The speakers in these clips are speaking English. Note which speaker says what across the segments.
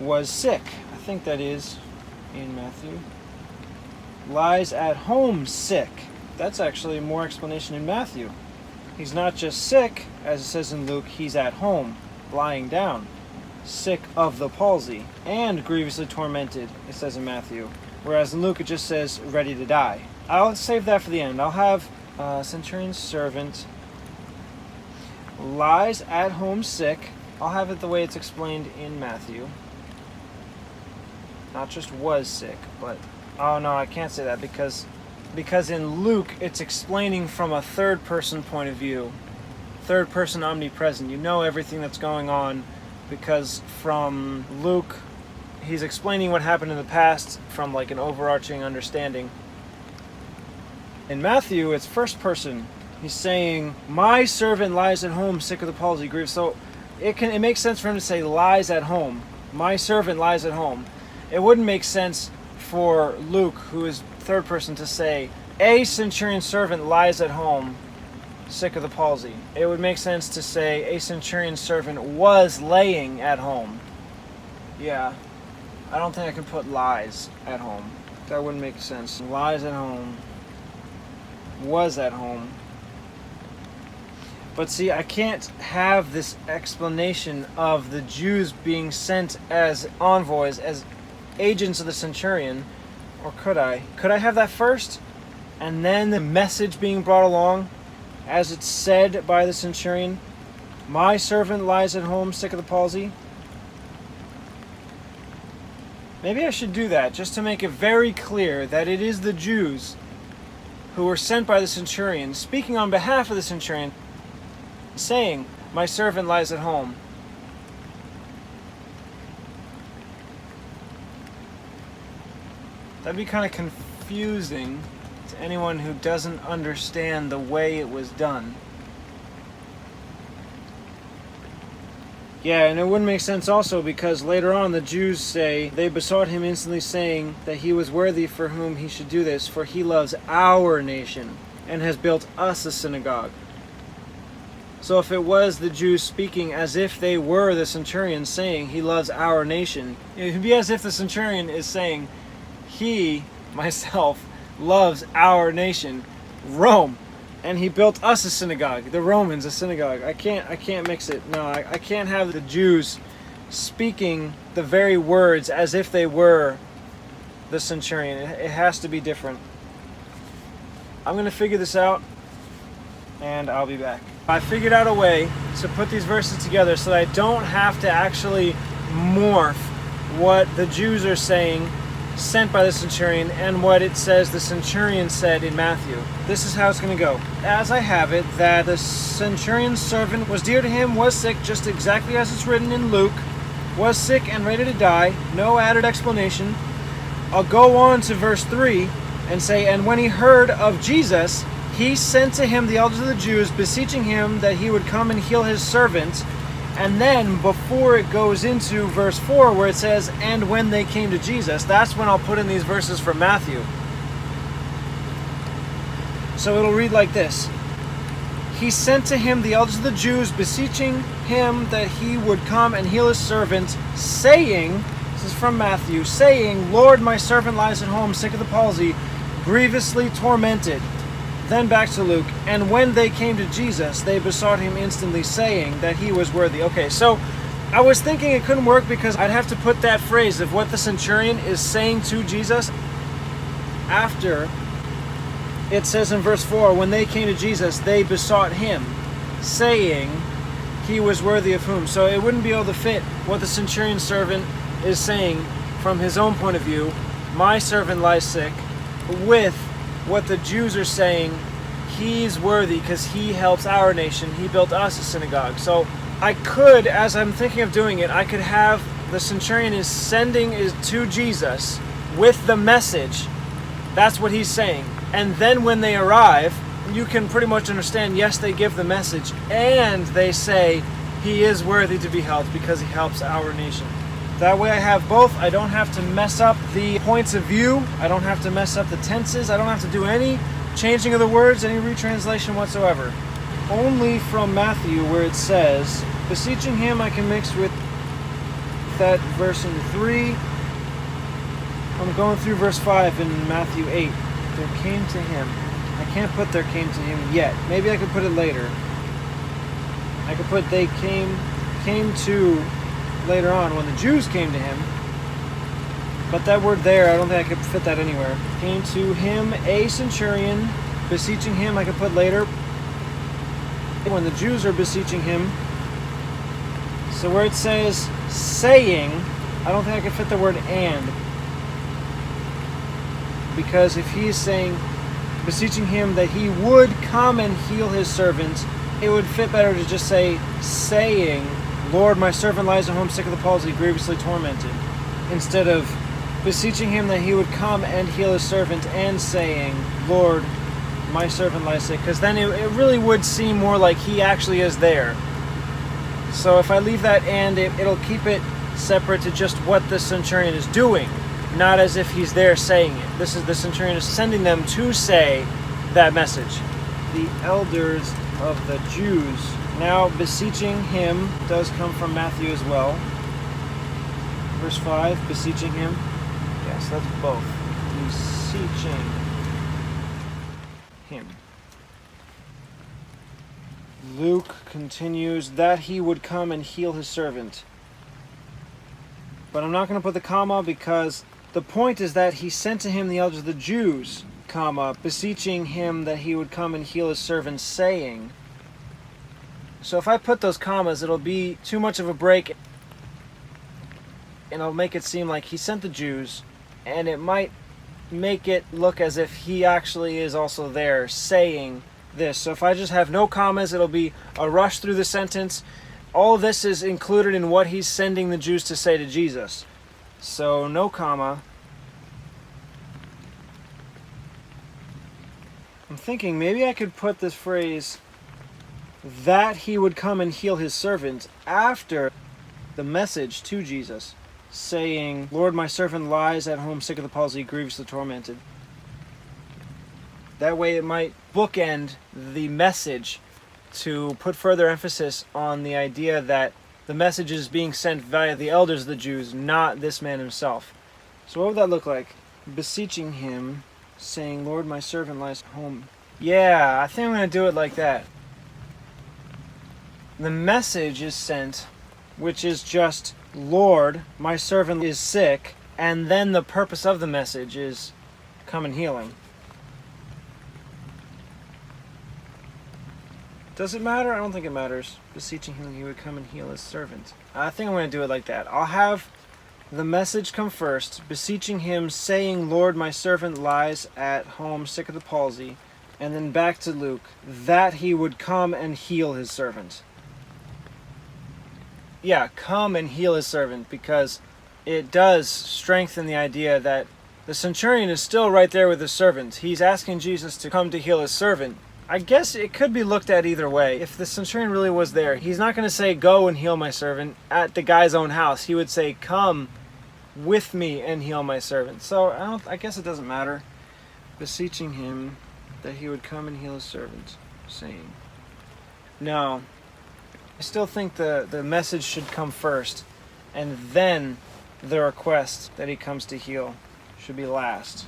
Speaker 1: was sick. I think that is in Matthew. Lies at home sick. That's actually more explanation in Matthew. He's not just sick, as it says in Luke, he's at home, lying down, sick of the palsy, and grievously tormented, it says in Matthew. Whereas in Luke it just says ready to die. I'll save that for the end. I'll have centurion's servant lies at home sick. I'll have it the way it's explained in Matthew. Not just was sick, but... Oh no, I can't say that because in Luke it's explaining from a third person point of view. Third person omnipresent. You know everything that's going on because from Luke he's explaining what happened in the past from like an overarching understanding. In Matthew it's first person. He's saying, my servant lies at home sick of the palsy, grief. So it makes sense for him to say lies at home. My servant lies at home. It wouldn't make sense for Luke, who is third person, to say a centurion servant lies at home sick of the palsy. It would make sense to say a centurion servant was laying at home. Yeah, I don't think I can put lies at home. That wouldn't make sense. Lies at home, was at home. But see, I can't have this explanation of the Jews being sent as envoys, as agents of the centurion, or could I? Could I have that first? And then the message being brought along, as it's said by the centurion, my servant lies at home sick of the palsy? Maybe I should do that, just to make it very clear that it is the Jews who were sent by the centurion, speaking on behalf of the centurion, saying, my servant lies at home. That'd be kind of confusing to anyone who doesn't understand the way it was done. Yeah, and it wouldn't make sense also because later on the Jews say, they besought him instantly saying that he was worthy for whom he should do this, for he loves our nation and has built us a synagogue. So if it was the Jews speaking as if they were the centurion saying he loves our nation, it would be as if the centurion is saying, he, myself, loves our nation, Rome, and he built us a synagogue, the Romans a synagogue. I can't mix it. No, I can't have the Jews speaking the very words as if they were the centurion. It has to be different. I'm going to figure this out, and I'll be back. I figured out a way to put these verses together so that I don't have to actually morph what the Jews are saying sent by the centurion and what it says the centurion said in Matthew. This is how it's going to go. As I have it, that the centurion's servant was dear to him, was sick, just exactly as it's written in Luke, was sick and ready to die, no added explanation. I'll go on to verse 3 and say, and when he heard of Jesus, he sent to him the elders of the Jews, beseeching him that he would come and heal his servant. And then, before it goes into verse 4, where it says, and when they came to Jesus, that's when I'll put in these verses from Matthew. So it'll read like this. He sent to him the elders of the Jews, beseeching him that he would come and heal his servant, saying, this is from Matthew, saying, Lord, my servant lies at home, sick of the palsy, grievously tormented. Then back to Luke, and when they came to Jesus, they besought him instantly, saying that he was worthy. Okay, so I was thinking it couldn't work because I'd have to put that phrase of what the centurion is saying to Jesus after it says in verse 4, when they came to Jesus, they besought him, saying he was worthy of whom. So it wouldn't be able to fit what the centurion servant is saying from his own point of view, my servant lies sick, with what the Jews are saying, he's worthy because he helps our nation, he built us a synagogue. So I could, as I'm thinking of doing it, I could have the centurion is sending is to Jesus with the message. That's what he's saying. And then when they arrive, you can pretty much understand, yes, they give the message and they say he is worthy to be helped because he helps our nation. That way I have both. I don't have to mess up the points of view. I don't have to mess up the tenses. I don't have to do any changing of the words, any retranslation whatsoever. Only from Matthew where it says, beseeching him I can mix with that verse in 3. I'm going through verse 5 in Matthew 8. There came to him. I can't put there came to him yet. Maybe I could put it later. I could put they came to later on when the Jews came to him. But that word there, I don't think I could fit that anywhere. Came to him a centurion, beseeching him, I could put later. When the Jews are beseeching him. So where it says saying, I don't think I could fit the word and. Because if he is saying, beseeching him that he would come and heal his servant, it would fit better to just say, saying, Lord, my servant lies at home sick of the palsy, grievously tormented. Instead of beseeching him that he would come and heal his servant and saying, Lord, my servant lies sick. Because then it really would seem more like he actually is there. So if I leave that and, it'll keep it separate to just what the centurion is doing. Not as if he's there saying it. This is the centurion is sending them to say that message. The elders of the Jews. Now, beseeching him does come from Matthew as well. Verse 5, beseeching him. Yes, that's both. Beseeching him. Luke continues that he would come and heal his servant. But I'm not going to put the comma because the point is that he sent to him the elders of the Jews, comma, beseeching him that he would come and heal his servant, saying. So if I put those commas, it'll be too much of a break, and it'll make it seem like he sent the Jews, and it might make it look as if he actually is also there saying this. So if I just have no commas, it'll be a rush through the sentence. All of this is included in what he's sending the Jews to say to Jesus. So no comma. I'm thinking maybe I could put this phrase, that he would come and heal his servant, after the message to Jesus, saying, Lord, my servant lies at home sick of the palsy, grievously tormented. That way it might bookend the message to put further emphasis on the idea that the message is being sent via the elders of the Jews, not this man himself. So what would that look like? Beseeching him, saying, Lord, my servant lies at home. Yeah, I think I'm going to do it like that. The message is sent, which is just, Lord, my servant is sick, and then the purpose of the message is, come and heal him. Does it matter? I don't think it matters. Beseeching him that he would come and heal his servant. I think I'm going to do it like that. I'll have the message come first, beseeching him, saying, Lord, my servant lies at home sick of the palsy, and then back to Luke, that he would come and heal his servant. Yeah, come and heal his servant, because it does strengthen the idea that the centurion is still right there with his servant. He's asking Jesus to come to heal his servant. I guess it could be looked at either way. If the centurion really was there, he's not going to say, go and heal my servant at the guy's own house. He would say, come with me and heal my servant. So I guess it doesn't matter. Beseeching him that he would come and heal his servant, saying. No, I still think the message should come first, and then the request that he comes to heal should be last.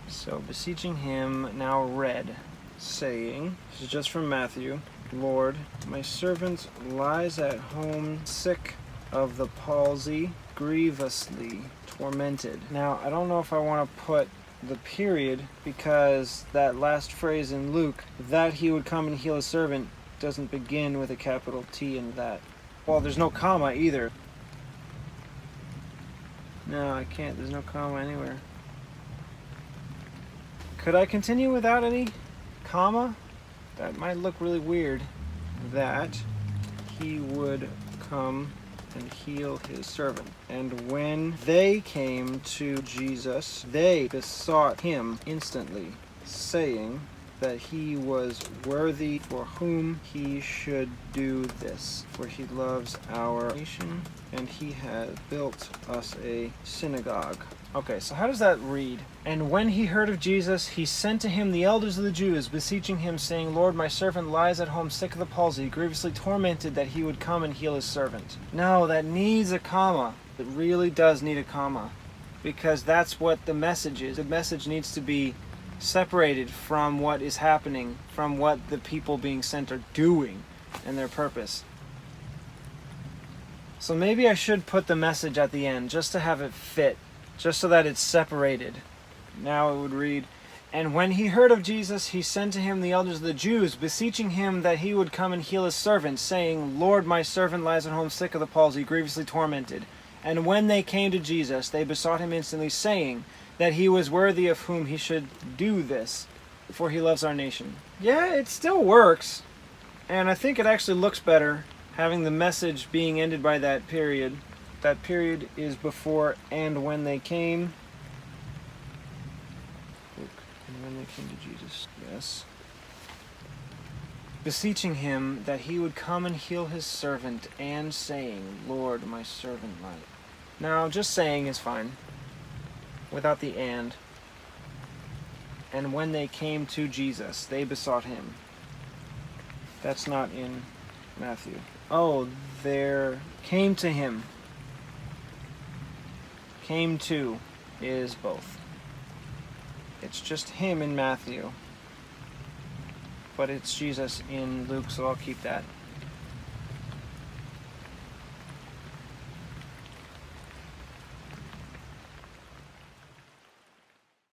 Speaker 1: So beseeching him, now read, saying, this is just from Matthew, Lord, my servant lies at home sick of the palsy, grievously tormented. Now, I don't know if I want to put the period, because that last phrase in Luke, that he would come and heal his servant, doesn't begin with a capital T in that. Well, there's no comma either. No, I can't. There's no comma anywhere. Could I continue without any comma? That might look really weird. That he would come and heal his servant. And when they came to Jesus, they besought him instantly, saying, that he was worthy for whom he should do this. For he loves our nation, and he has built us a synagogue. Okay, so how does that read? And when he heard of Jesus, he sent to him the elders of the Jews, beseeching him, saying, Lord, my servant lies at home sick of the palsy, grievously tormented, that he would come and heal his servant. No, that needs a comma. It really does need a comma, because that's what the message is. The message needs to be separated from what is happening, from what the people being sent are doing and their purpose. So maybe I should put the message at the end, just to have it fit, just so that it's separated. Now it would read, and when he heard of Jesus, he sent to him the elders of the Jews, beseeching him that he would come and heal his servant, saying, Lord, my servant lies at home sick of the palsy, grievously tormented. And when they came to Jesus, they besought him instantly, saying that he was worthy of whom he should do this, for he loves our nation. Yeah, it still works, and I think it actually looks better having the message being ended by that period. That period is before and when they came. And when they came to Jesus, yes. Beseeching him that he would come and heal his servant, and saying, Lord, my servant lies. Now, just saying is fine, without the and. And when they came to Jesus, they besought him. That's not in Matthew. Oh, there came to him. Came to is both. It's just him in Matthew, but it's Jesus in Luke, so I'll keep that.